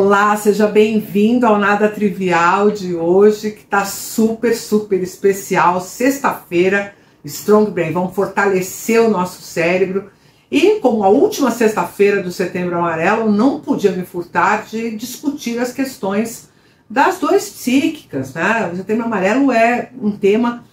Olá, seja bem-vindo ao Nada Trivial de hoje, que está super, super especial. Sexta-feira, Strong Brain, vamos fortalecer o nosso cérebro. E como a última sexta-feira do Setembro Amarelo, não podia me furtar de discutir as questões das dores psíquicas, né? O Setembro Amarelo é um tema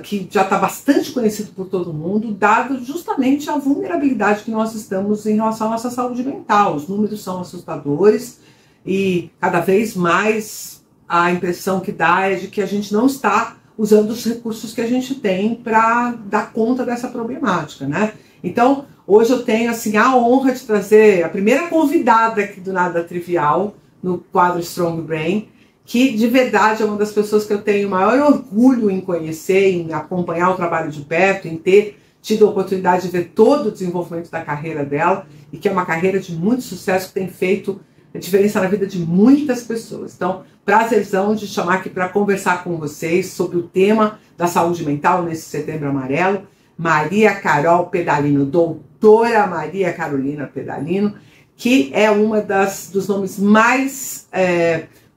que já está bastante conhecido por todo mundo, dado justamente a vulnerabilidade que nós estamos em relação à nossa saúde mental. Os números são assustadores e cada vez mais a impressão que dá é de que a gente não está usando os recursos que a gente tem para dar conta dessa problemática, né? Então, hoje eu tenho assim, a honra de trazer a primeira convidada aqui do Nada Trivial, no quadro Strong Brain, que de verdade é uma das pessoas que eu tenho maior orgulho em conhecer, em acompanhar o trabalho de perto, em ter tido a oportunidade de ver todo o desenvolvimento da carreira dela, e que é uma carreira de muito sucesso, que tem feito a diferença na vida de muitas pessoas. Então, prazerzão de chamar aqui para conversar com vocês sobre o tema da saúde mental nesse Setembro Amarelo, Maria Carol Pedalino, doutora Maria Carolina Pedalino, que é uma dos nomes mais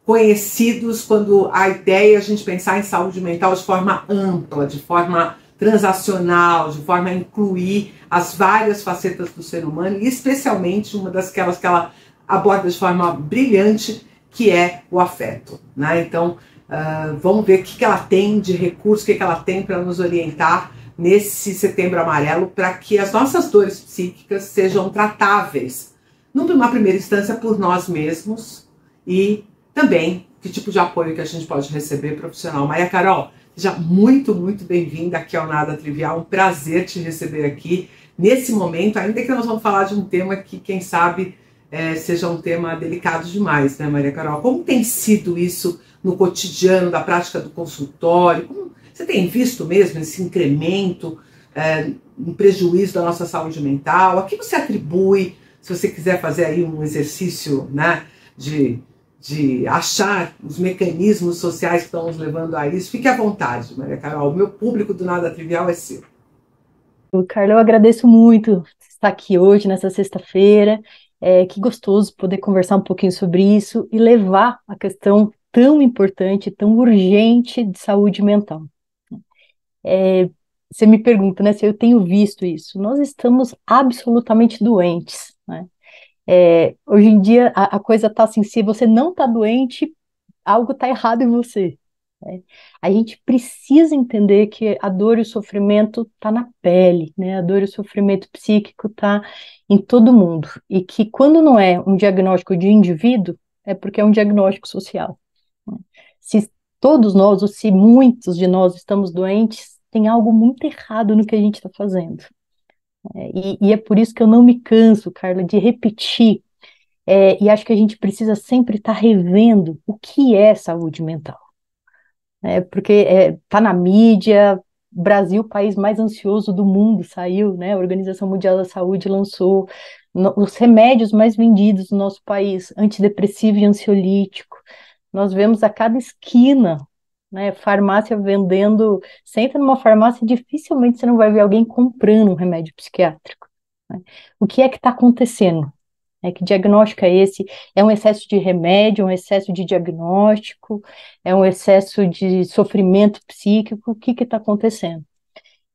conhecidos quando a ideia é a gente pensar em saúde mental de forma ampla, de forma transacional, de forma a incluir as várias facetas do ser humano, e especialmente uma daquelas que ela aborda de forma brilhante, que é o afeto, né? Então, vamos ver o que ela tem de recurso, o que ela tem para nos orientar nesse Setembro Amarelo, para que as nossas dores psíquicas sejam tratáveis, numa primeira instância, por nós mesmos, e também que tipo de apoio que a gente pode receber profissional. Maria Carol, seja muito, muito bem-vinda aqui ao Nada Trivial. Um prazer te receber aqui nesse momento, ainda que nós vamos falar de um tema que, quem sabe, seja um tema delicado demais, né, Maria Carol? Como tem sido isso no cotidiano da prática do consultório? Como você tem visto mesmo esse incremento, um prejuízo da nossa saúde mental? A que você atribui, se você quiser fazer aí um exercício, né, de achar os mecanismos sociais que estão nos levando a isso? Fique à vontade, Maria Carol. O meu público do Nada Trivial é seu. Carla, eu agradeço muito estar aqui hoje, nessa sexta-feira. Que gostoso poder conversar um pouquinho sobre isso e levar a questão tão importante, tão urgente de saúde mental. Você me pergunta, né, se eu tenho visto isso. Nós estamos absolutamente doentes, né? Hoje em dia a coisa está assim, se você não está doente, algo está errado em você, né? A gente precisa entender que a dor e o sofrimento está na pele, né? A dor e o sofrimento psíquico está em todo mundo. E que quando não é um diagnóstico de indivíduo, é porque é um diagnóstico social, né? Se todos nós, ou se muitos de nós estamos doentes, tem algo muito errado no que a gente está fazendo. E é por isso que eu não me canso, Carla, de repetir. E acho que a gente precisa sempre estar revendo o que é saúde mental. Porque está na mídia, Brasil, país mais ansioso do mundo, saiu, né? A Organização Mundial da Saúde lançou os remédios mais vendidos no nosso país, antidepressivo e ansiolítico. Nós vemos a cada esquina, né, farmácia vendendo. Você entra numa farmácia, dificilmente você não vai ver alguém comprando um remédio psiquiátrico, né? O que é que está acontecendo? Que diagnóstico é esse? É um excesso de remédio, um excesso de diagnóstico, é um excesso de sofrimento psíquico? O que está acontecendo?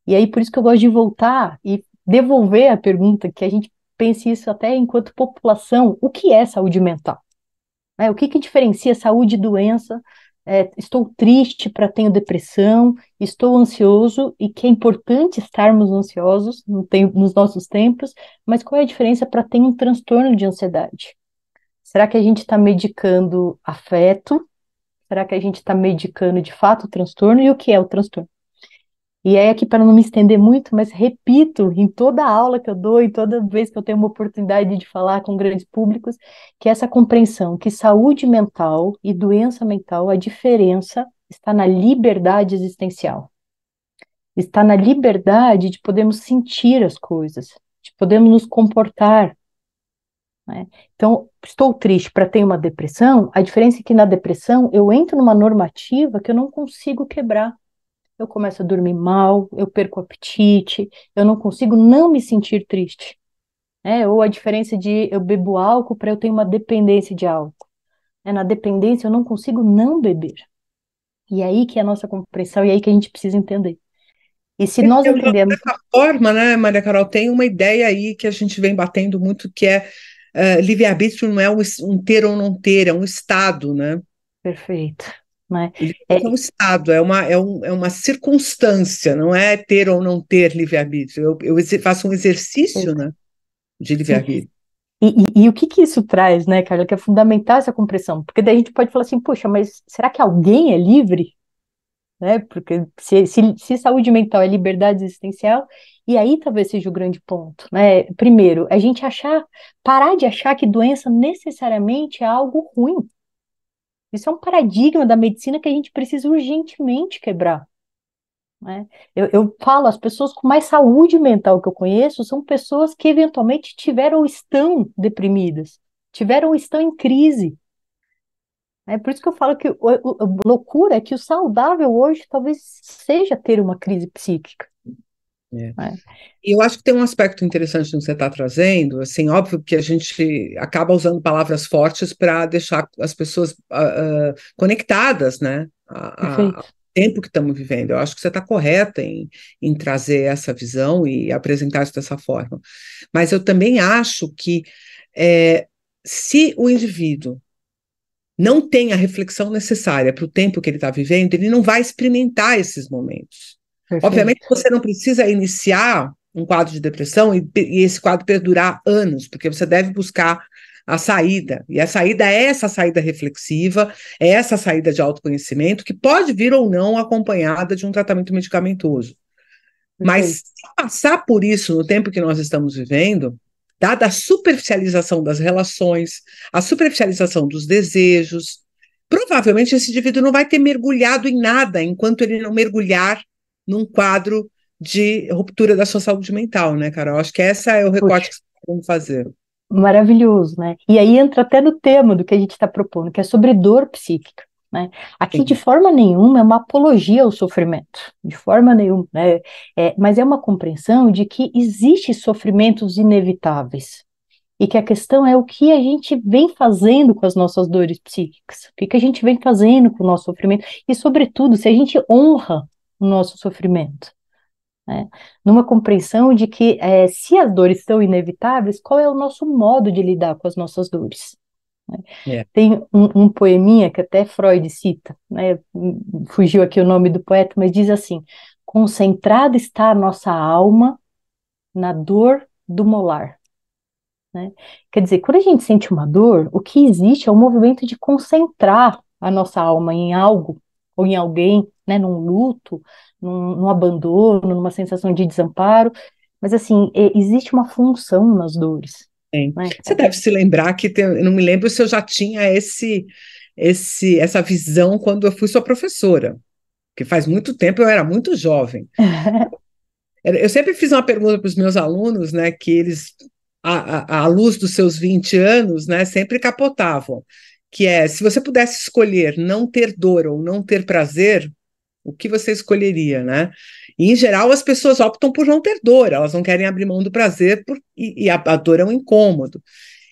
E aí, por isso que eu gosto de voltar e devolver a pergunta, que a gente pense isso até enquanto população: o que é saúde mental? O que diferencia saúde e doença? Estou triste para tenho depressão, estou ansioso, e que é importante estarmos ansiosos nos nossos tempos, mas qual é a diferença para ter um transtorno de ansiedade? Será que a gente está medicando afeto? Será que a gente está medicando de fato o transtorno? E o que é o transtorno? E aí, aqui, para não me estender muito, mas repito em toda aula que eu dou, e toda vez que eu tenho uma oportunidade de falar com grandes públicos, que essa compreensão que saúde mental e doença mental, a diferença está na liberdade existencial. Está na liberdade de podermos sentir as coisas, de podermos nos comportar, né? Então, estou triste para ter uma depressão, a diferença é que na depressão eu entro numa normativa que eu não consigo quebrar. Eu começo a dormir mal, eu perco o apetite, eu não consigo não me sentir triste. Ou a diferença de eu bebo álcool para eu ter uma dependência de álcool. Na dependência eu não consigo não beber. E é aí que é a nossa compreensão, e é aí que a gente precisa entender. E se nós Então, entendemos... dessa forma, né, Maria Carol, tem uma ideia aí que a gente vem batendo muito, que é livre-arbítrio não é um ter ou não ter, é um estado, né? Perfeito, né? O livre-arbítrio é um É, estado, é uma circunstância, não é ter ou não ter livre-arbítrio. Eu faço um exercício, né, de sim. livre-arbítrio. E o que que isso traz, né, Carla, que é fundamental essa compreensão, porque daí a gente pode falar assim, puxa, mas será que alguém é livre? Né? Porque se saúde mental é liberdade existencial, e aí talvez seja o grande ponto, né? Primeiro, a gente parar de achar que doença necessariamente é algo ruim. Isso é um paradigma da medicina que a gente precisa urgentemente quebrar, né? Eu falo, as pessoas com mais saúde mental que eu conheço são pessoas que eventualmente tiveram ou estão deprimidas, tiveram ou estão em crise. É por isso que eu falo que a loucura é que o saudável hoje talvez seja ter uma crise psíquica, É. né? E eu acho que tem um aspecto interessante no que você está trazendo, assim, óbvio que a gente acaba usando palavras fortes para deixar as pessoas conectadas, né, ao Perfeito. tempo que estamos vivendo. Eu acho que você está correta em trazer essa visão e apresentar isso dessa forma. Mas eu também acho que é, se o indivíduo não tem a reflexão necessária para o tempo que ele está vivendo, ele não vai experimentar esses momentos. Obviamente, Perfeito. você não precisa iniciar um quadro de depressão e esse quadro perdurar anos, porque você deve buscar a saída. E a saída é essa saída reflexiva, é essa saída de autoconhecimento, que pode vir ou não acompanhada de um tratamento medicamentoso. Mas Perfeito. se passar por isso no tempo que nós estamos vivendo, dada a superficialização das relações, a superficialização dos desejos, provavelmente esse indivíduo não vai ter mergulhado em nada enquanto ele não mergulhar num quadro de ruptura da sua saúde mental, né, cara? Eu acho que essa é o recorte Puxa, que você está fazer. maravilhoso, né? E aí entra até no tema do que a gente está propondo, que é sobre dor psíquica, né? Aqui de Sim, forma nenhuma é uma apologia ao sofrimento, de forma nenhuma, né? Mas é uma compreensão de que existem sofrimentos inevitáveis. E que a questão é o que a gente vem fazendo com as nossas dores psíquicas, o que que a gente vem fazendo com o nosso sofrimento, e, sobretudo, se a gente honra o nosso sofrimento, né? Numa compreensão de que, se as dores são inevitáveis, qual é o nosso modo de lidar com as nossas dores? Né? é. Tem um poeminha que até Freud cita, né? Fugiu aqui o nome do poeta, mas diz assim: concentrada está a nossa alma na dor do molar. Né? Quer dizer, quando a gente sente uma dor, o que existe é um movimento de concentrar a nossa alma em algo ou em alguém, né? Num luto, num abandono, numa sensação de desamparo. Mas assim, existe uma função nas dores, Tem. né? Você deve se lembrar que eu não me lembro se eu já tinha essa visão quando eu fui sua professora, que faz muito tempo eu era muito jovem. Eu sempre fiz uma pergunta para os meus alunos, né, que eles, à luz dos seus 20 anos, né, sempre capotavam, que é, se você pudesse escolher não ter dor ou não ter prazer, o que você escolheria, né? E, em geral, as pessoas optam por não ter dor, elas não querem abrir mão do prazer, e a dor é um incômodo.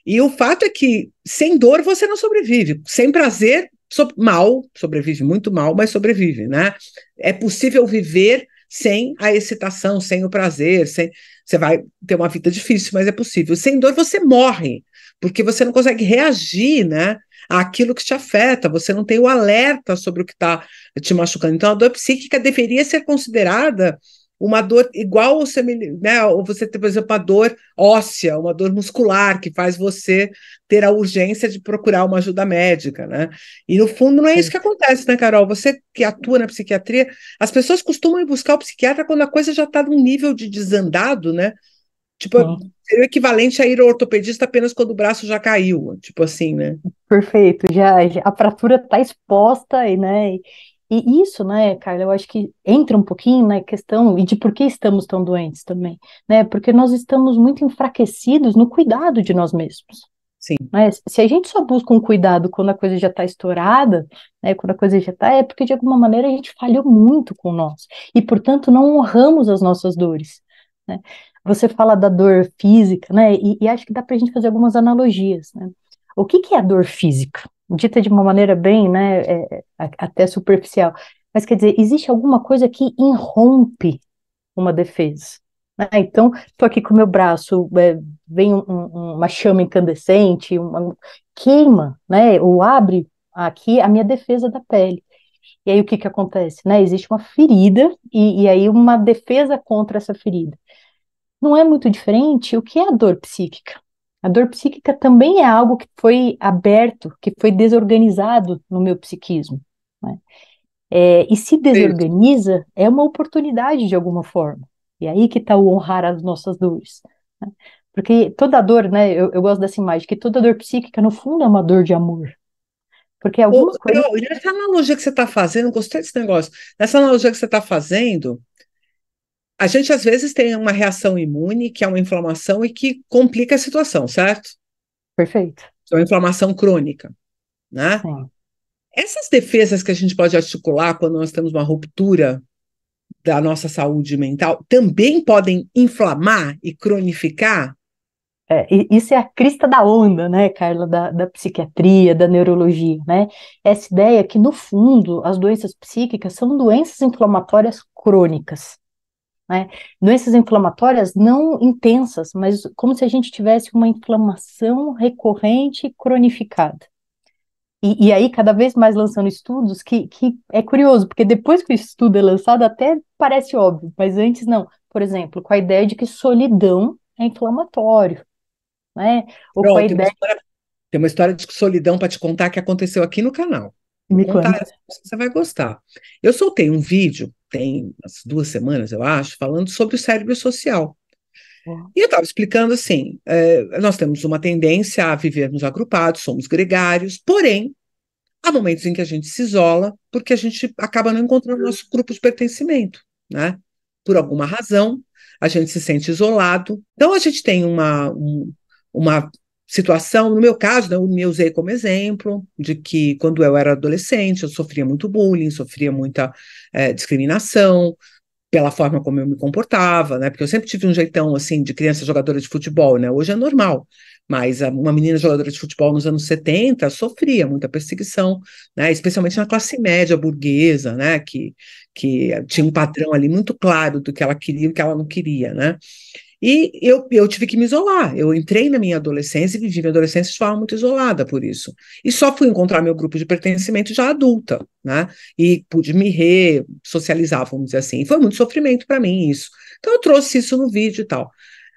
E o fato é que sem dor você não sobrevive, sem prazer, mal, sobrevive muito mal, mas sobrevive, né? É possível viver sem a excitação, sem o prazer, sem. Você vai ter uma vida difícil, mas é possível. Sem dor você morre, porque você não consegue reagir, né, àquilo que te afeta, você não tem o alerta sobre o que está te machucando. Então, a dor psíquica deveria ser considerada uma dor igual ou semelhante, né? Ou você tem, por exemplo, uma dor óssea, uma dor muscular, que faz você ter a urgência de procurar uma ajuda médica, né? E no fundo não é isso que Perfeito. acontece, né, Carol? Você que atua na psiquiatria, as pessoas costumam ir buscar o psiquiatra quando a coisa já está num nível de desandado, né? Tipo, Sim. seria o equivalente a ir ao ortopedista apenas quando o braço já caiu, tipo assim, né? Perfeito, a fratura está exposta, e, né? E isso, né, Carla, eu acho que entra um pouquinho na questão e de por que estamos tão doentes também, né? Porque nós estamos muito enfraquecidos no cuidado de nós mesmos. Sim. Né? Se a gente só busca um cuidado quando a coisa já está estourada, né, quando a coisa já está, é porque de alguma maneira a gente falhou muito com nós e, portanto, não honramos as nossas dores. Né? Você fala da dor física, né? E acho que dá para a gente fazer algumas analogias, né? O que que é a dor física? dita de uma maneira bem, né, até superficial, mas quer dizer, existe alguma coisa que irrompe uma defesa, né? Então, estou aqui com o meu braço, vem uma chama incandescente, queima, né, ou abre aqui a minha defesa da pele. E aí o que que acontece, né? Existe uma ferida e aí uma defesa contra essa ferida. Não é muito diferente o que é a dor psíquica. A dor psíquica também é algo que foi aberto, que foi desorganizado no meu psiquismo, né? E se Isso. desorganiza, é uma oportunidade de alguma forma. E aí que está o honrar as nossas dores, né? Porque toda dor, né? Eu gosto dessa imagem, que toda dor psíquica, no fundo, é uma dor de amor. Porque alguma coisa. Carol, e nessa analogia que você está fazendo, gostei desse negócio. Nessa analogia que você está fazendo, a gente às vezes tem uma reação imune, que é uma inflamação e que complica a situação, certo? Perfeito. É uma inflamação crônica, né? Sim. Essas defesas que a gente pode articular quando nós temos uma ruptura da nossa saúde mental também podem inflamar e cronificar? Isso é a crista da onda, né, Carla, da psiquiatria, da neurologia, né? Essa ideia que, no fundo, as doenças psíquicas são doenças inflamatórias crônicas, né? Doenças inflamatórias não intensas, mas como se a gente tivesse uma inflamação recorrente e cronificada. E aí, cada vez mais lançando estudos que é curioso, porque depois que o estudo é lançado, até parece óbvio, mas antes não. Por exemplo, com a ideia de que solidão é inflamatório, né? Ou com a Pronto, ideia, tem uma história de solidão para te contar que aconteceu aqui no canal. Vou me contar conta. essa, você vai gostar. Eu soltei um vídeo, tem umas 2 semanas, eu acho, falando sobre o cérebro social. E eu estava explicando assim: nós temos uma tendência a vivermos agrupados, somos gregários, porém, há momentos em que a gente se isola, porque a gente acaba não encontrando nosso grupo de pertencimento, né? Por alguma razão, a gente se sente isolado. Então, a gente tem uma situação, no meu caso, né, eu me usei como exemplo, de que quando eu era adolescente, eu sofria muito bullying, sofria muita discriminação, pela forma como eu me comportava, né? Porque eu sempre tive um jeitão assim de criança jogadora de futebol, né? Hoje é normal, mas uma menina jogadora de futebol nos anos 70 sofria muita perseguição, né? Especialmente na classe média burguesa, né? Que tinha um padrão ali muito claro do que ela queria e o que ela não queria, né? E eu tive que me isolar. Eu entrei na minha adolescência e vivi minha adolescência de forma muito isolada por isso. E só fui encontrar meu grupo de pertencimento já adulta, né? E pude me ressocializar, vamos dizer assim. E foi muito sofrimento para mim isso. Então eu trouxe isso no vídeo e tal.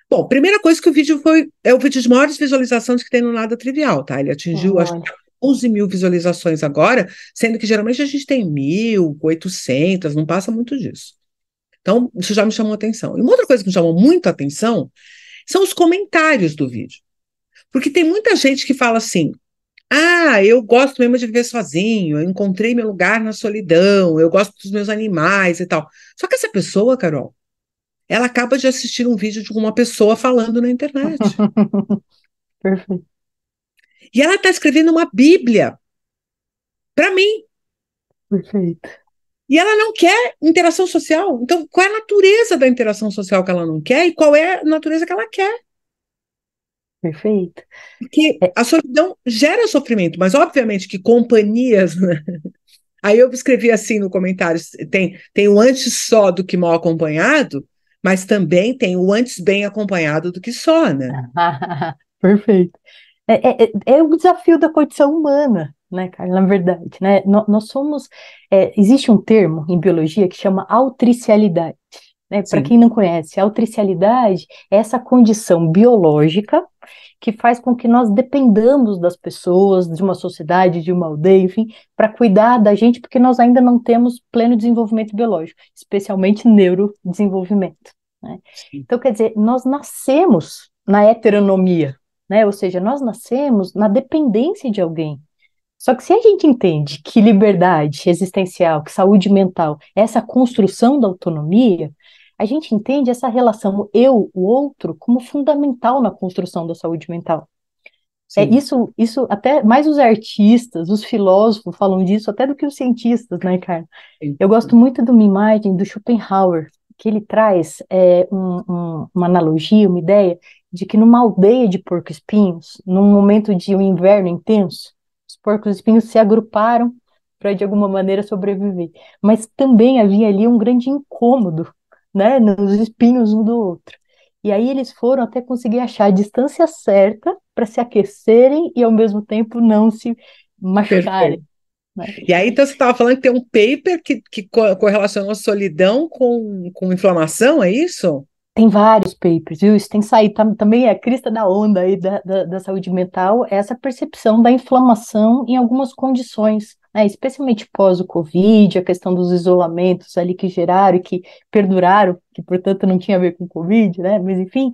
Bom, primeira coisa que o vídeo é o vídeo de maiores visualizações que tem no Nada Trivial, tá? Ele atingiu, acho que Olha, 11 mil visualizações agora, sendo que geralmente a gente tem 1.800, não passa muito disso. Então, isso já me chamou a atenção. E uma outra coisa que me chamou muito a atenção são os comentários do vídeo. Porque tem muita gente que fala assim: ah, eu gosto mesmo de viver sozinho, eu encontrei meu lugar na solidão, eu gosto dos meus animais e tal. Só que essa pessoa, Carol, ela acaba de assistir um vídeo de uma pessoa falando na internet. perfeito, E ela está escrevendo uma Bíblia para mim. perfeito, E ela não quer interação social. Então, qual é a natureza da interação social que ela não quer e qual é a natureza que ela quer? perfeito. Porque É, a solidão gera sofrimento, mas obviamente que companhias, né? Aí eu escrevi assim no comentário: tem o antes só do que mal acompanhado, mas também tem o antes bem acompanhado do que só, né? perfeito. É o desafio da condição humana, né, Carla, na verdade, né? Nós somos, existe um termo em biologia que chama autricialidade, né? Para Sim, quem não conhece, a autricialidade é essa condição biológica que faz com que nós dependamos das pessoas, de uma sociedade, de uma aldeia, enfim, para cuidar da gente, porque nós ainda não temos pleno desenvolvimento biológico, especialmente neurodesenvolvimento, né? sim. Então, quer dizer, nós nascemos na heteronomia, né? Ou seja, nós nascemos na dependência de alguém. Só que se a gente entende que liberdade existencial, que saúde mental, é essa construção da autonomia, a gente entende essa relação eu, o outro, como fundamental na construção da saúde mental. Sim. Isso até mais os artistas, os filósofos falam disso até do que os cientistas, né, cara? Sim. Eu gosto muito de uma imagem do Schopenhauer, que ele traz uma analogia, uma ideia de que numa aldeia de porco-espinhos, num momento de um inverno intenso, os porcos-espinhos se agruparam para, de alguma maneira, sobreviver. Mas também havia ali um grande incômodo, né, nos espinhos um do outro. E aí eles foram até conseguir achar a distância certa para se aquecerem e, ao mesmo tempo, não se Perfeito. machucarem, né? E aí, então, você estava falando que tem um paper que correlacionou solidão com inflamação, é isso? Tem vários papers, viu? Isso tem saído, também é a crista da onda aí da saúde mental, é essa percepção da inflamação em algumas condições, né? Especialmente pós o Covid, a questão dos isolamentos ali que geraram e que perduraram, que portanto não tinha a ver com o Covid, né? Mas enfim,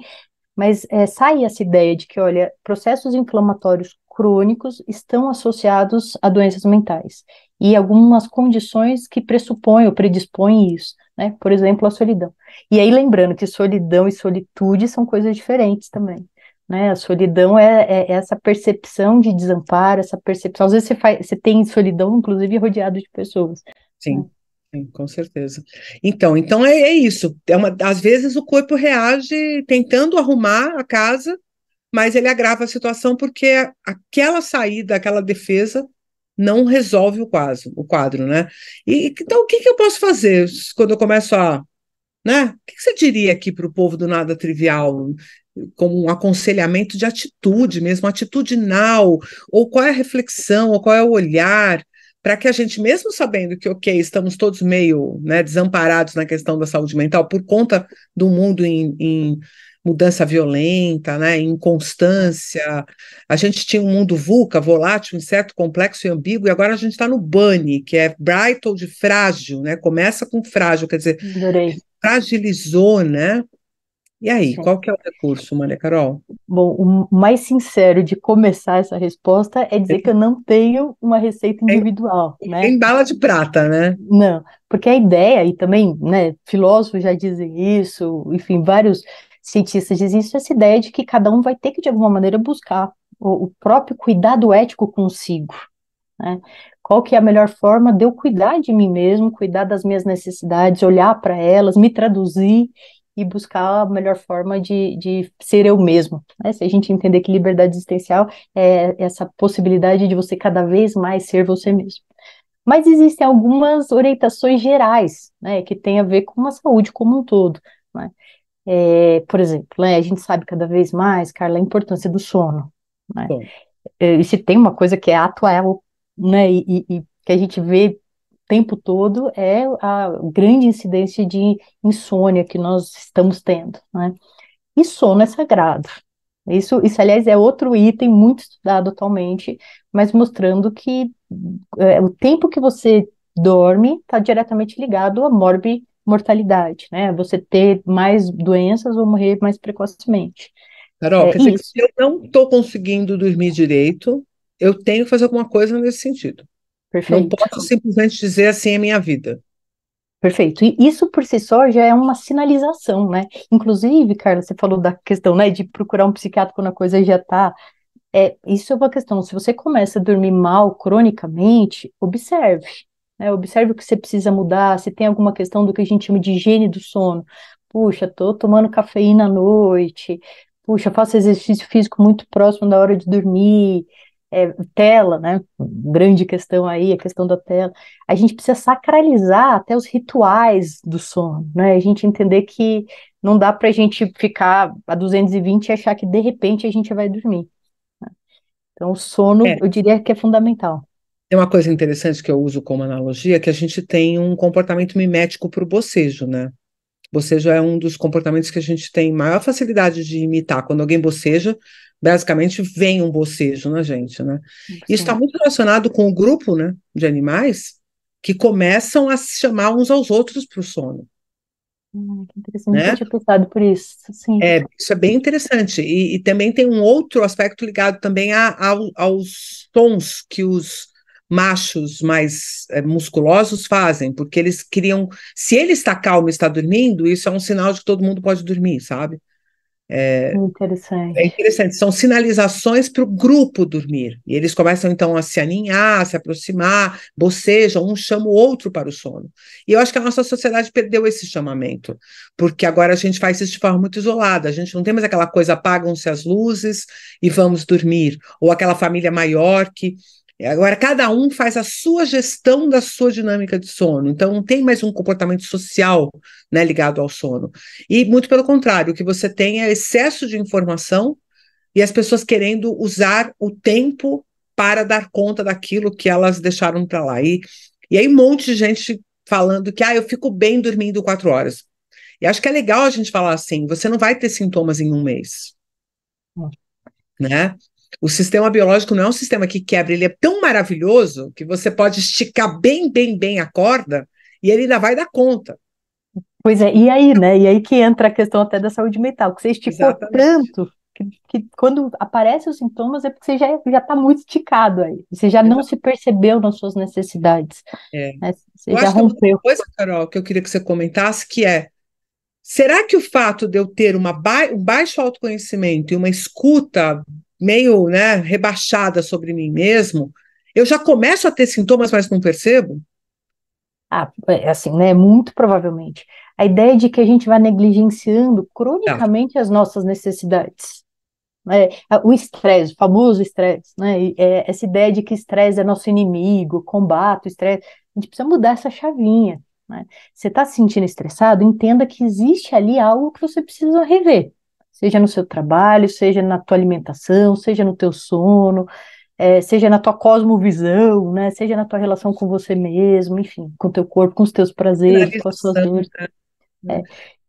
sai essa ideia de que, olha, processos inflamatórios crônicos estão associados a doenças mentais e algumas condições que pressupõem ou predispõem isso, né? Por exemplo, a solidão. E aí, lembrando que solidão e solitude são coisas diferentes também, né? A solidão é essa percepção de desamparo, essa percepção. Às vezes você tem solidão, inclusive, rodeado de pessoas, né? Sim, sim, com certeza. Então é isso. Às vezes o corpo reage tentando arrumar a casa, mas ele agrava a situação porque aquela saída, aquela defesa não resolve o quadro, né? Então, o que eu posso fazer quando eu começo né? O que você diria aqui para o povo do nada trivial, como um aconselhamento de atitude mesmo, atitudinal, ou qual é a reflexão, ou qual é o olhar, para que a gente, mesmo sabendo que, ok, estamos todos meio, né, desamparados na questão da saúde mental por conta do mundo em mudança violenta, né, em inconstância, a gente tinha um mundo VUCA, volátil, incerto, complexo e ambíguo, e agora a gente está no BUNny, que é bright ou de frágil, né, começa com frágil, quer dizer, Adorei. fragilizou, né? E aí, Sim. qual que é o recurso, Maria Carol? Bom, o mais sincero de começar essa resposta é dizer que eu não tenho uma receita Tem, individual, né? tem bala de prata, né? Não, porque a ideia, e também, né, filósofos já dizem isso, enfim, vários cientistas dizem isso, essa ideia de que cada um vai ter que, de alguma maneira, buscar o próprio cuidado ético consigo, né? Qual que é a melhor forma de eu cuidar de mim mesmo, cuidar das minhas necessidades, olhar para elas, me traduzir e buscar a melhor forma de ser eu mesmo, né? Se a gente entender que liberdade existencial é essa possibilidade de você cada vez mais ser você mesmo. Mas existem algumas orientações gerais, né, que têm a ver com a saúde como um todo, né? Por exemplo, né, a gente sabe cada vez mais, Carla, a importância do sono, né? Bom, E se tem uma coisa que é atual, né, e que a gente vê o tempo todo é a grande incidência de insônia que nós estamos tendo, né? E sono é sagrado. Isso, aliás, é outro item muito estudado atualmente, mas mostrando que o tempo que você dorme está diretamente ligado à morbimortalidade, né? Você ter mais doenças ou morrer mais precocemente. Carol, É quer dizer que se isso, eu não estou conseguindo dormir direito, eu tenho que fazer alguma coisa nesse sentido. Não perfeito. posso simplesmente dizer assim é minha vida. Perfeito. E isso por si só já é uma sinalização, né? Inclusive, Carla, você falou da questão, né, de procurar um psiquiatra quando a coisa já está. Isso é uma questão. Se você começa a dormir mal cronicamente, observe, né? Observe o que você precisa mudar, se tem alguma questão do que a gente chama de higiene do sono. Puxa, tô tomando cafeína à noite. Puxa, faço exercício físico muito próximo da hora de dormir. Tela, né? Grande questão aí, a questão da tela. A gente precisa sacralizar até os rituais do sono, né? A gente entender que não dá pra gente ficar a 220 e achar que de repente a gente vai dormir. Então, o sono, É, eu diria que é fundamental. tem uma coisa interessante que eu uso como analogia, que a gente tem um comportamento mimético para o bocejo, né? Bocejo é um dos comportamentos que a gente tem maior facilidade de imitar. Quando alguém boceja, basicamente vem um bocejo na gente, né? Isso está Sim. muito relacionado com o grupo, né, de animais que começam a se chamar uns aos outros para o sono, Que interessante, nunca né? tinha pensado por isso. Sim, Isso é bem interessante. E também tem um outro aspecto ligado também aos tons que os machos mais musculosos fazem, porque eles criam. Se ele está calmo e está dormindo, isso é um sinal de que todo mundo pode dormir, sabe? É interessante. interessante, são sinalizações para o grupo dormir. E eles começam então a se aninhar, a se aproximar, bocejam, um chama o outro para o sono. E eu acho que a nossa sociedade perdeu esse chamamento, porque agora a gente faz isso de forma muito isolada. A gente não tem mais aquela coisa, apagam-se as luzes e vamos dormir, ou aquela família maior que. Agora, cada um faz a sua gestão da sua dinâmica de sono. Então, não tem mais um comportamento social, né, ligado ao sono. E, muito pelo contrário, o que você tem é excesso de informação e as pessoas querendo usar o tempo para dar conta daquilo que elas deixaram para lá. E aí, um monte de gente falando que eu fico bem dormindo 4 horas. E acho que é legal a gente falar assim: você não vai ter sintomas em um mês, né? O sistema biológico não é um sistema que quebra, ele é tão maravilhoso que você pode esticar bem, bem, bem a corda e ele ainda vai dar conta. Pois é, e aí, né? E aí que entra a questão até da saúde mental, que você esticou Exatamente. tanto que quando aparecem os sintomas é porque você já está muito esticado aí. Você já não se percebeu nas suas necessidades, É. né? Você Eu já acho que tem uma outra rompeu. coisa, Carol, que eu queria que você comentasse, que é: será que o fato de eu ter um baixo autoconhecimento e uma escuta meio, né, rebaixada sobre mim mesmo, eu já começo a ter sintomas, mas não percebo? Ah, é assim, né? Muito provavelmente. A ideia de que a gente vai negligenciando Tá. cronicamente as nossas necessidades. O estresse, o famoso estresse, né? Essa ideia de que estresse é nosso inimigo, combate o estresse. A gente precisa mudar essa chavinha, né? Você está se sentindo estressado, entenda que existe ali algo que você precisa rever. Seja no seu trabalho, seja na tua alimentação, seja no teu sono, seja na tua cosmovisão, né? Seja na tua relação com você mesmo, enfim, com o teu corpo, com os teus prazeres, com as suas Finalização. dores. É,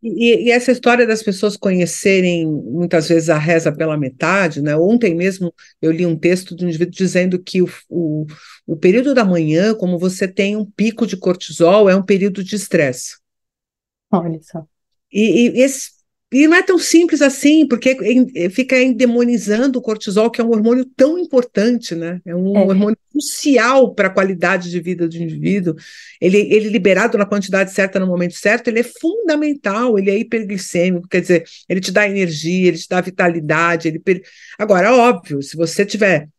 E essa história das pessoas conhecerem muitas vezes a reza pela metade, né? Ontem mesmo eu li um texto de um indivíduo dizendo que o período da manhã, como você tem um pico de cortisol, é um período de estresse. olha só. E e não é tão simples assim, porque fica endemonizando o cortisol, que é um hormônio tão importante, né? É um É, hormônio crucial para a qualidade de vida do indivíduo. Ele liberado na quantidade certa, no momento certo, ele é fundamental, ele é hiperglicêmico, quer dizer, ele te dá energia, ele te dá vitalidade. Agora, óbvio, se você tiver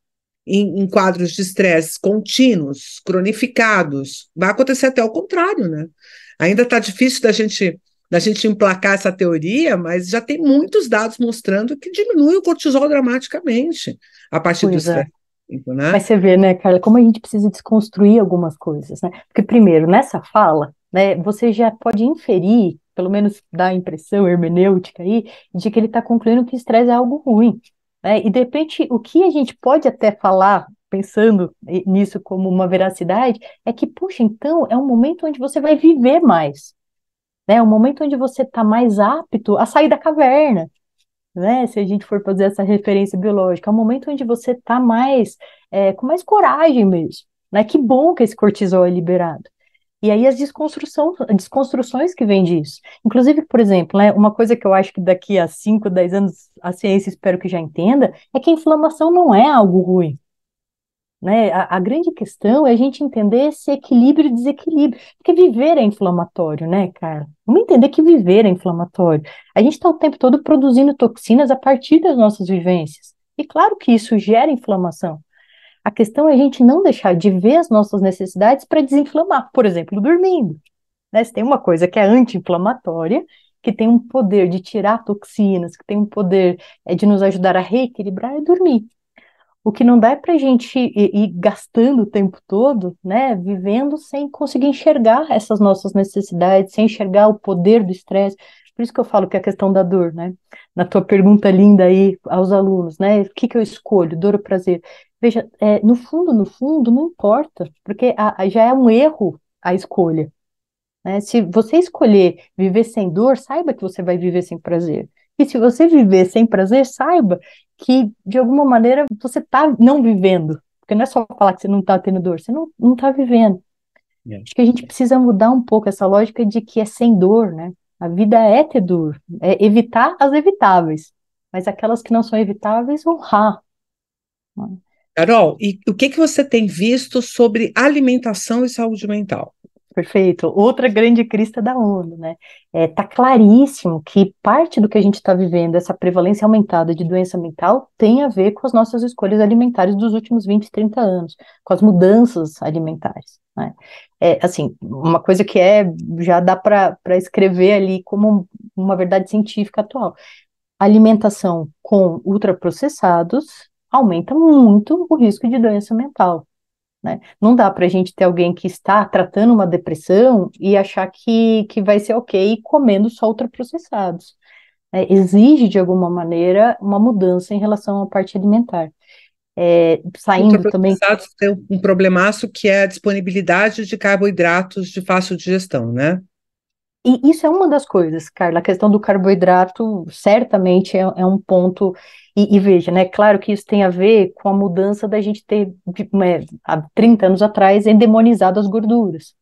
em quadros de estresse contínuos, cronificados, vai acontecer até o contrário, né? Ainda está difícil da gente emplacar essa teoria, mas já tem muitos dados mostrando que diminui o cortisol dramaticamente a partir do pois é. estresse, né? Mas você vê, né, Carla, como a gente precisa desconstruir algumas coisas, né? Porque, primeiro, nessa fala, né, você já pode inferir, pelo menos dá a impressão hermenêutica aí, de que ele está concluindo que o estresse é algo ruim, né? E, de repente, o que a gente pode até falar, pensando nisso como uma veracidade, é que, puxa, então, é um momento onde você vai viver mais, né? É um momento onde você está mais apto a sair da caverna, né? Se a gente for fazer essa referência biológica, é um momento onde você está mais, com mais coragem mesmo, né? Que bom que esse cortisol é liberado. E aí desconstruções que vêm disso. Inclusive, por exemplo, né, uma coisa que eu acho que daqui a 5, 10 anos a ciência espero que já entenda, é que a inflamação não é algo ruim. Né? A grande questão é a gente entender esse equilíbrio e desequilíbrio, porque viver é inflamatório, né, cara? Vamos entender que viver é inflamatório. A gente está o tempo todo produzindo toxinas a partir das nossas vivências. E claro que isso gera inflamação. A questão é a gente não deixar de ver as nossas necessidades para desinflamar, por exemplo, dormindo. Né? Se tem uma coisa que é anti-inflamatória, que tem um poder de tirar toxinas, que tem um poder de nos ajudar a reequilibrar, é dormir. O que não dá é para a gente ir gastando o tempo todo, né, vivendo sem conseguir enxergar essas nossas necessidades, sem enxergar o poder do estresse. Por isso que eu falo que é a questão da dor, né? Na tua pergunta linda aí aos alunos, né? O que que eu escolho, dor ou prazer? Veja, no fundo, não importa, porque já é um erro a escolha, né? Se você escolher viver sem dor, saiba que você vai viver sem prazer. E se você viver sem prazer, saiba que, de alguma maneira, você está não vivendo. Porque não é só falar que você não está tendo dor, você não está vivendo. É. Acho que a gente precisa mudar um pouco essa lógica de que é sem dor, né? A vida é ter dor, é evitar as evitáveis, mas aquelas que não são evitáveis, honrar, né? Carol, e o que que você tem visto sobre alimentação e saúde mental? Perfeito. Outra grande crista da ONU, né? Tá claríssimo que parte do que a gente está vivendo, essa prevalência aumentada de doença mental, tem a ver com as nossas escolhas alimentares dos últimos 20, 30 anos, com as mudanças alimentares, né? Assim, uma coisa que já dá para escrever ali como uma verdade científica atual. Alimentação com ultraprocessados aumenta muito o risco de doença mental. né? Não dá para a gente ter alguém que está tratando uma depressão e achar que vai ser ok comendo só ultraprocessados. Exige, de alguma maneira, uma mudança em relação à parte alimentar. Saindo também. Ultraprocessados têm um problemaço que é a disponibilidade de carboidratos de fácil digestão, né? E isso é uma das coisas, Carla, a questão do carboidrato certamente é um ponto, e veja, né, claro que isso tem a ver com a mudança da gente ter, há 30 anos atrás, endemonizado as gorduras,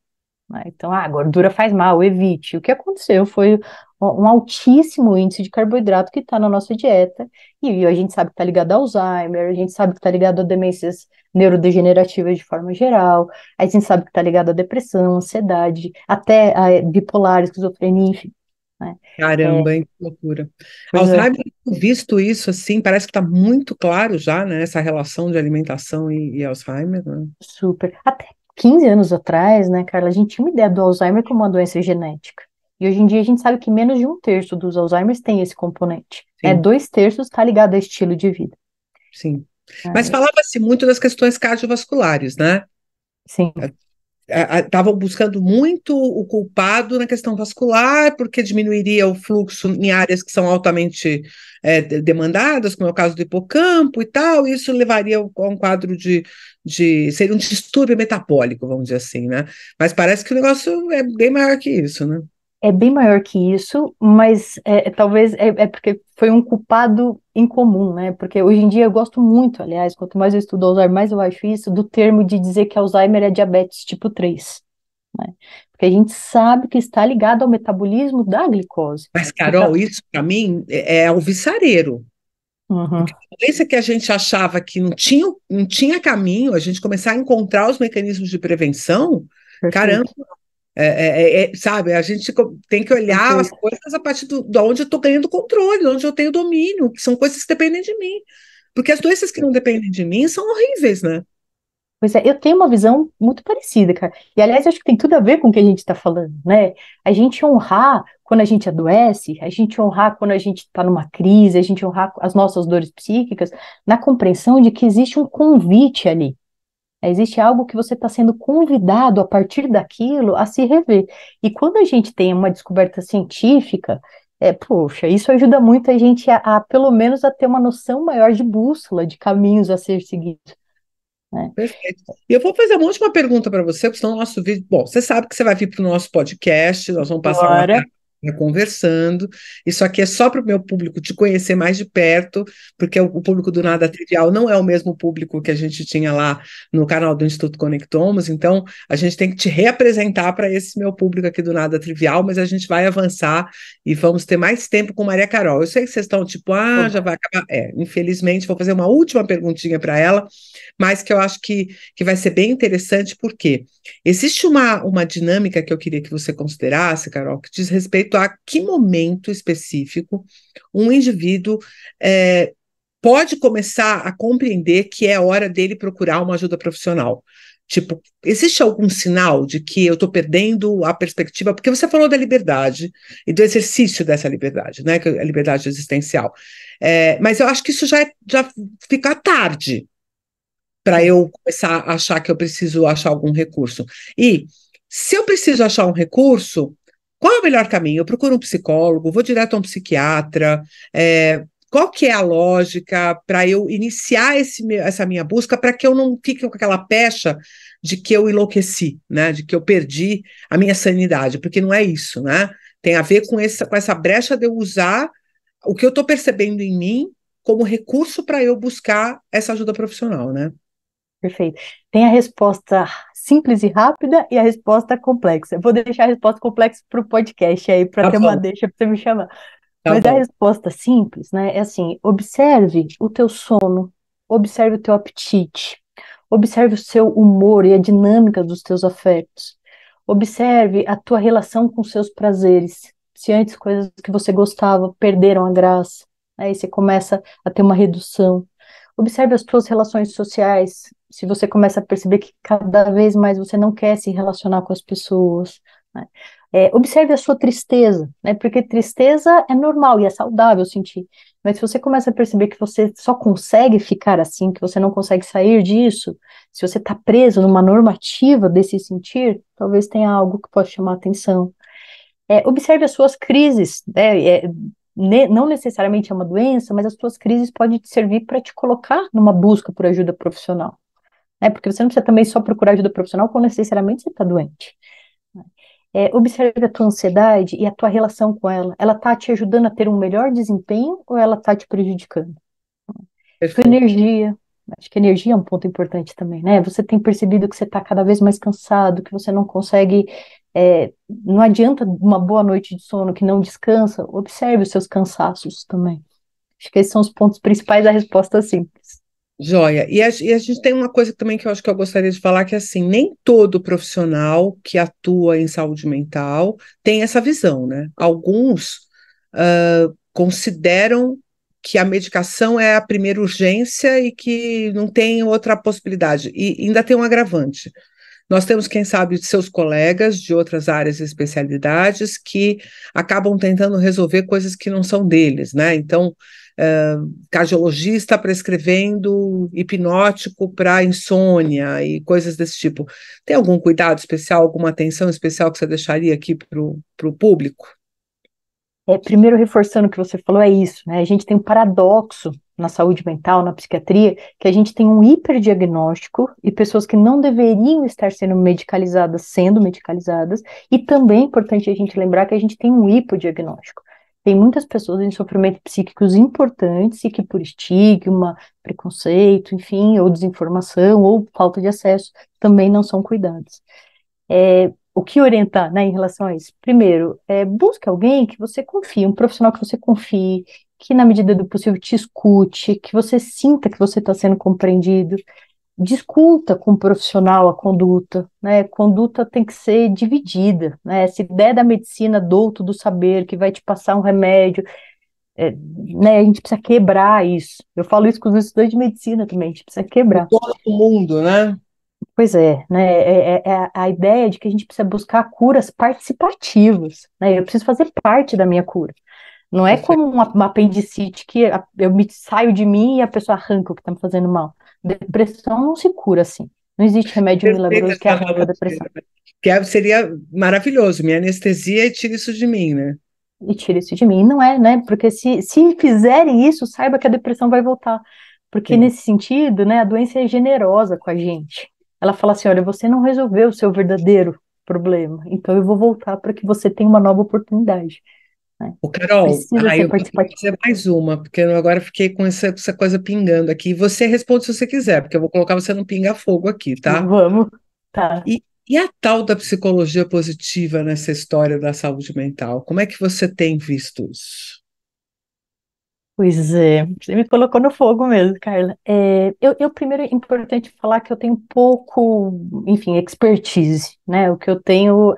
né? Então, a gordura faz mal, evite. O que aconteceu foi um altíssimo índice de carboidrato que está na nossa dieta, e a gente sabe que está ligado a Alzheimer, a gente sabe que está ligado a demências neurodegenerativas de forma geral, a gente sabe que está ligado a depressão, ansiedade, até a bipolar, esquizofrenia, enfim, né? É, Caramba, hein, que loucura. pois é, Alzheimer, visto isso assim, parece que está muito claro já, né, essa relação de alimentação e Alzheimer, né? super. Até 15 anos atrás, né, Carla, a gente tinha uma ideia do Alzheimer como uma doença genética. E hoje em dia a gente sabe que menos de um terço dos Alzheimers tem esse componente. Sim, 2 terços está ligado a estilo de vida. sim. Mas Né? falava-se muito das questões cardiovasculares, né? Sim, Estavam buscando muito o culpado na questão vascular, porque diminuiria o fluxo em áreas que são altamente demandadas, como é o caso do hipocampo e tal, e isso levaria a um quadro seria um distúrbio metabólico, vamos dizer assim, né? Mas parece que o negócio é bem maior que isso, né? é bem maior que isso, mas talvez é porque foi um culpado em comum, né? Porque hoje em dia eu gosto muito, aliás, quanto mais eu estudo Alzheimer, mais eu acho isso, do termo de dizer que Alzheimer é diabetes tipo 3, né? Porque a gente sabe que está ligado ao metabolismo da glicose. Mas, Então, Carol, isso para mim é alvissareiro. uhum, Porque a doença que a gente achava que não tinha caminho, a gente começar a encontrar os mecanismos de prevenção, caramba, perfeito, sabe, a gente tem que olhar as perfeito. coisas a partir de onde eu estou ganhando controle, de onde eu tenho domínio, que são coisas que dependem de mim. Porque as doenças que não dependem de mim são horríveis, né? Pois é, eu tenho uma visão muito parecida, cara. E, aliás, acho que tem tudo a ver com o que a gente está falando, né? A gente honrar quando a gente adoece, a gente honrar quando a gente está numa crise, a gente honrar as nossas dores psíquicas, na compreensão de que existe um convite ali. Existe algo que você está sendo convidado a partir daquilo a se rever. E quando a gente tem uma descoberta científica, poxa, isso ajuda muito a gente pelo menos, a ter uma noção maior de bússola, de caminhos a ser seguidos, né? Perfeito. E eu vou fazer uma última pergunta para você, porque senão o nosso vídeo. Bom, você sabe que você vai vir para o nosso podcast, nós vamos passar uma Bora. tarde conversando. Isso aqui é só para o meu público te conhecer mais de perto, porque o público do Nada Trivial não é o mesmo público que a gente tinha lá no canal do Instituto Conectomos, então a gente tem que te reapresentar para esse meu público aqui do Nada Trivial, mas a gente vai avançar e vamos ter mais tempo com Maria Carol. Eu sei que vocês estão tipo, já vai acabar. Infelizmente, vou fazer uma última perguntinha para ela, mas que eu acho que vai ser bem interessante, porque existe uma dinâmica que eu queria que você considerasse, Carol, que diz respeito a que momento específico um indivíduo pode começar a compreender que é hora dele procurar uma ajuda profissional. Tipo, existe algum sinal de que eu estou perdendo a perspectiva? Porque você falou da liberdade e do exercício dessa liberdade, né? Que é a liberdade existencial. Mas eu acho que isso já fica tarde para Sim, eu começar a achar que eu preciso achar algum recurso. E se eu preciso achar um recurso, qual é o melhor caminho? Eu procuro um psicólogo, vou direto a um psiquiatra, qual que é a lógica para eu iniciar essa minha busca para que eu não fique com aquela pecha de que eu enlouqueci, né? De que eu perdi a minha sanidade, porque não é isso, né? Tem a ver com essa brecha de eu usar o que eu estou percebendo em mim como recurso para eu buscar essa ajuda profissional, né? perfeito. Tem a resposta simples e rápida e a resposta complexa. Eu vou deixar a resposta complexa para o podcast aí, para Tá ter uma bom, deixa para você me chamar. tá Mas a bom. resposta simples, né, é assim: observe o teu sono, observe o teu apetite, observe o seu humor e a dinâmica dos teus afetos. Observe a tua relação com os seus prazeres. Se antes coisas que você gostava perderam a graça, aí você começa a ter uma redução. Observe as tuas relações sociais. Se você começa a perceber que cada vez mais você não quer se relacionar com as pessoas, né? Observe a sua tristeza, né? Porque tristeza é normal e é saudável sentir. Mas se você começa a perceber que você só consegue ficar assim, que você não consegue sair disso, se você está preso numa normativa desse sentir, talvez tenha algo que pode chamar a atenção. Observe as suas crises, né? Não necessariamente é uma doença, mas as suas crises podem te servir para te colocar numa busca por ajuda profissional, né? Porque você não precisa também só procurar ajuda profissional quando necessariamente você está doente. Observe a tua ansiedade e a tua relação com ela. Ela está te ajudando a ter um melhor desempenho ou ela está te prejudicando? Tua Perfeito. energia. Acho que energia é um ponto importante também, né? Você tem percebido que você está cada vez mais cansado, que você não consegue. Não adianta uma boa noite de sono que não descansa. Observe os seus cansaços também. Acho que esses são os pontos principais da resposta simples. Joia. E a gente tem uma coisa também que eu acho que eu gostaria de falar, que é assim, nem todo profissional que atua em saúde mental tem essa visão, né? Alguns consideram que a medicação é a primeira urgência e que não tem outra possibilidade. E ainda tem um agravante. Nós temos, quem sabe, seus colegas de outras áreas e especialidades que acabam tentando resolver coisas que não são deles, né? Então, cardiologista prescrevendo hipnótico para insônia e coisas desse tipo. Tem algum cuidado especial, alguma atenção especial que você deixaria aqui para o público? Primeiro, reforçando o que você falou, é isso, né? A gente tem um paradoxo na saúde mental, na psiquiatria, que a gente tem um hiperdiagnóstico e pessoas que não deveriam estar sendo medicalizadas, e também é importante a gente lembrar que a gente tem um hipodiagnóstico. Tem muitas pessoas em sofrimento psíquicos importantes e que por estigma, preconceito, enfim, ou desinformação, ou falta de acesso, também não são cuidados. O que orientar, né, em relação a isso? Primeiro, busque alguém que você confie, um profissional que você confie, que na medida do possível te escute, que você sinta que você está sendo compreendido. Discuta com o profissional a conduta, né? Conduta tem que ser dividida, né? Se der da medicina douto do saber, que vai te passar um remédio, né? A gente precisa quebrar isso. Eu falo isso com os estudantes de medicina também, a gente precisa quebrar. Todo mundo, né? Pois é, né? É a ideia de que a gente precisa buscar curas participativas, né? Eu preciso fazer parte da minha cura. Não é Perfeito. como uma apendicite que eu me saio de mim e a pessoa arranca o que está me fazendo mal. Depressão não se cura assim. Não existe remédio Perfeita milagroso que essa arranca a analogia, depressão. né? Seria maravilhoso, me anestesia e tira isso de mim, né? E tira isso de mim. Não é, né? Porque se fizerem isso, saiba que a depressão vai voltar. Porque Sim. nesse sentido, né, a doença é generosa com a gente. Ela fala assim: olha, você não resolveu o seu verdadeiro problema, então eu vou voltar para que você tenha uma nova oportunidade, né? O Carol, Precisa ser eu vou participativo. fazer mais uma, porque eu agora fiquei com essa coisa pingando aqui. Você responde se você quiser, porque eu vou colocar você no pinga-fogo aqui, tá? Vamos, tá. E a tal da psicologia positiva nessa história da saúde mental? Como é que você tem visto isso? Pois é, você me colocou no fogo mesmo, Carla. Primeiro é importante falar que eu tenho pouco, enfim, expertise, né? O que eu tenho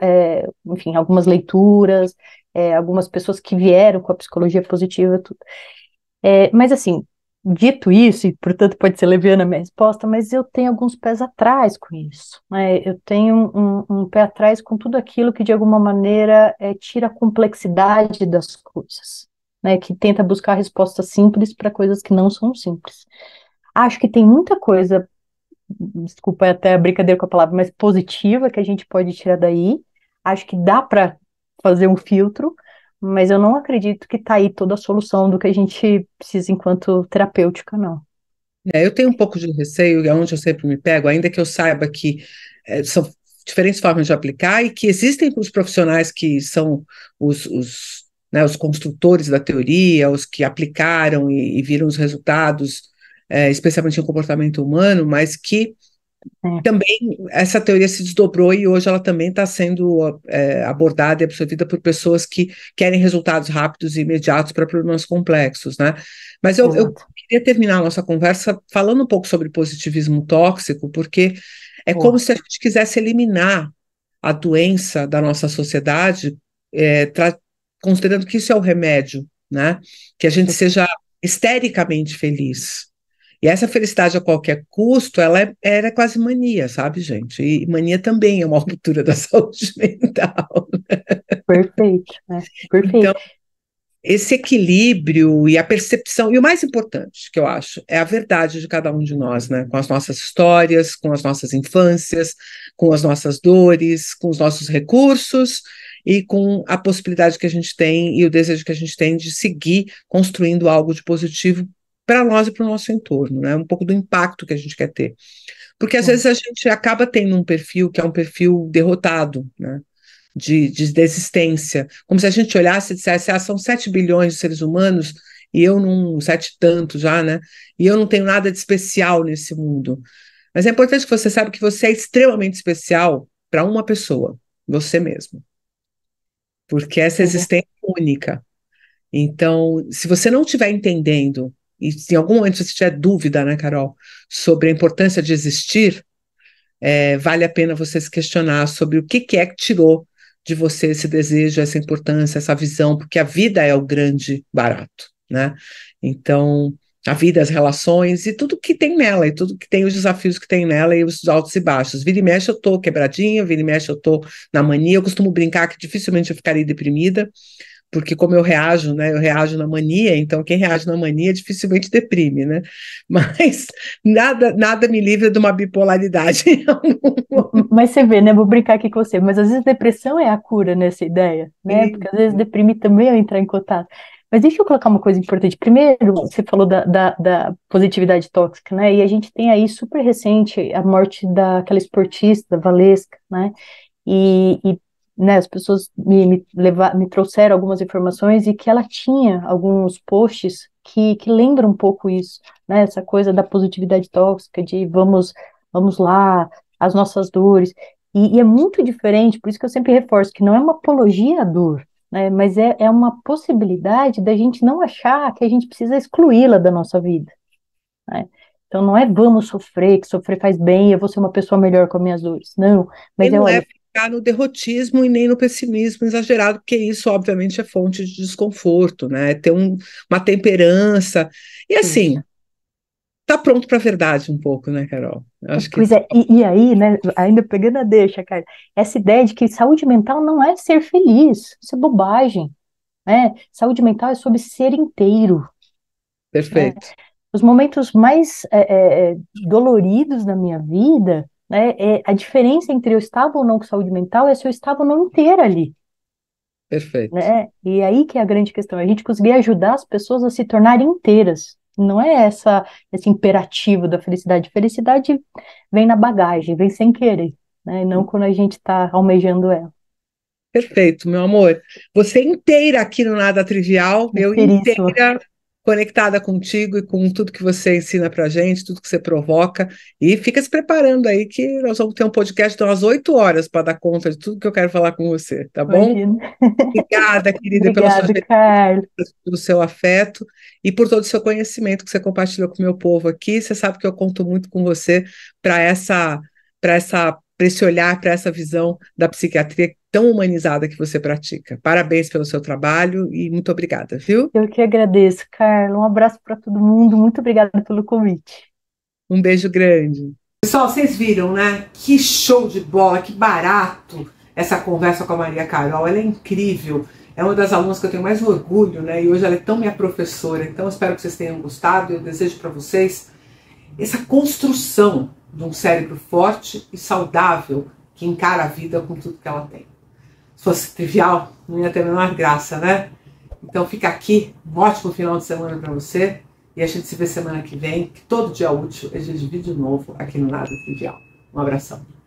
enfim, algumas leituras, algumas pessoas que vieram com a psicologia positiva, tudo. Mas assim, dito isso, e portanto pode ser leviana a minha resposta, mas eu tenho alguns pés atrás com isso, né? Eu tenho um pé atrás com tudo aquilo que de alguma maneira tira a complexidade das coisas, né? Que tenta buscar respostas simples para coisas que não são simples. Acho que tem muita coisa, desculpa até a brincadeira com a palavra, mas positiva que a gente pode tirar daí. Acho que dá para fazer um filtro, mas eu não acredito que está aí toda a solução do que a gente precisa enquanto terapêutica, não. Eu tenho um pouco de receio, é onde eu sempre me pego, ainda que eu saiba que são diferentes formas de aplicar e que existem os profissionais que são né, os construtores da teoria, os que aplicaram e viram os resultados, especialmente em comportamento humano, mas que É, também essa teoria se desdobrou e hoje ela também está sendo abordada e absorvida por pessoas que querem resultados rápidos e imediatos para problemas complexos, né? Mas eu exato. queria terminar a nossa conversa falando um pouco sobre positivismo tóxico, porque é como Boa. se a gente quisesse eliminar a doença da nossa sociedade, é, tra- considerando que isso é o remédio, né? Que a gente seja histericamente feliz. E essa felicidade a qualquer custo, era quase mania, sabe, gente? E mania também é uma ruptura da saúde mental. Perfeito, né? Então, Perfeito. esse equilíbrio e a percepção, e o mais importante que eu acho, é a verdade de cada um de nós, né? Com as nossas histórias, com as nossas infâncias, com as nossas dores, com os nossos recursos e com a possibilidade que a gente tem e o desejo que a gente tem de seguir construindo algo de positivo para nós e para o nosso entorno, né? Um pouco do impacto que a gente quer ter. Porque às vezes a gente acaba tendo um perfil que é um perfil derrotado, né? De desistência, como se a gente olhasse e dissesse, são 7 bilhões de seres humanos, e eu não, 7 tanto já, né? E eu não tenho nada de especial nesse mundo. Mas é importante que você saiba que você é extremamente especial para uma pessoa, você mesmo. Porque essa Pois é. existência é única. Então, se você não estiver entendendo, e se em algum momento você tiver dúvida, né, Carol, sobre a importância de existir, vale a pena você se questionar sobre o que é que tirou de você esse desejo, essa importância, essa visão, porque a vida é o grande barato, né? Então, a vida, as relações e tudo que tem nela, e tudo que tem os desafios que tem nela e os altos e baixos. Vira e mexe eu tô quebradinha, vira e mexe eu tô na mania, eu costumo brincar que dificilmente eu ficaria deprimida, porque como eu reajo, né, eu reajo na mania, então quem reage na mania dificilmente deprime, né? Mas nada me livra de uma bipolaridade. Mas você vê, né? Vou brincar aqui com você, mas às vezes depressão é a cura nessa ideia, né? Porque às vezes deprimir também é entrar em contato. Mas deixa eu colocar uma coisa importante. Primeiro, você falou da positividade tóxica, né? E a gente tem aí super recente a morte daquela esportista, Valesca, né? Né, as pessoas me trouxeram algumas informações e que ela tinha alguns posts que lembram um pouco isso, né? Essa coisa da positividade tóxica, de vamos lá, as nossas dores. E é muito diferente, por isso que eu sempre reforço que não é uma apologia à dor, né? Mas é uma possibilidade da gente não achar que a gente precisa excluí-la da nossa vida, né? Então não é vamos sofrer, que sofrer faz bem, eu vou ser uma pessoa melhor com as minhas dores. Não, E mas não é olha, ficar no derrotismo e nem no pessimismo exagerado, porque isso, obviamente, é fonte de desconforto, né? É ter uma temperança. E isso. assim, tá pronto para a verdade um pouco, né, Carol? Eu acho que Pois é, e aí, né, ainda pegando a deixa, cara, essa ideia de que saúde mental não é ser feliz, isso é bobagem, né? Saúde mental é sobre ser inteiro, né? perfeito, Os momentos mais doloridos da minha vida, né, a diferença entre eu estava ou não com saúde mental é se eu estava ou não inteira ali, perfeito. né? E aí que é a grande questão, a gente conseguir ajudar as pessoas a se tornarem inteiras. Não é esse imperativo da felicidade. Felicidade vem na bagagem, vem sem querer, né? E não quando a gente está almejando ela. Perfeito, meu amor. Você inteira aqui no Nada Trivial, eu Inteiríssima. inteira conectada contigo e com tudo que você ensina pra gente, tudo que você provoca. E fica se preparando aí que nós vamos ter um podcast de umas 8 horas para dar conta de tudo que eu quero falar com você, tá bom? Imagina. Obrigada, querida, pela sua Obrigada, Carlos. generosidade, pelo seu afeto e por todo o seu conhecimento que você compartilhou com o meu povo aqui. Você sabe que eu conto muito com você para esse olhar, para essa visão da psiquiatria tão humanizada que você pratica. Parabéns pelo seu trabalho e muito obrigada, viu? Eu que agradeço, Carlos. Um abraço para todo mundo. Muito obrigada pelo convite. Um beijo grande. Pessoal, vocês viram, né? Que show de bola, que barato essa conversa com a Maria Carol. Ela é incrível. É uma das alunas que eu tenho mais orgulho, né? E hoje ela é tão minha professora. Então, eu espero que vocês tenham gostado. Eu desejo para vocês essa construção de um cérebro forte e saudável que encara a vida com tudo que ela tem. Se fosse trivial, não ia ter a menor graça, né? Então, fica aqui. Um ótimo final de semana para você. E a gente se vê semana que vem, que todo dia útil é dia de vídeo novo aqui no Nada Trivial. Um abração.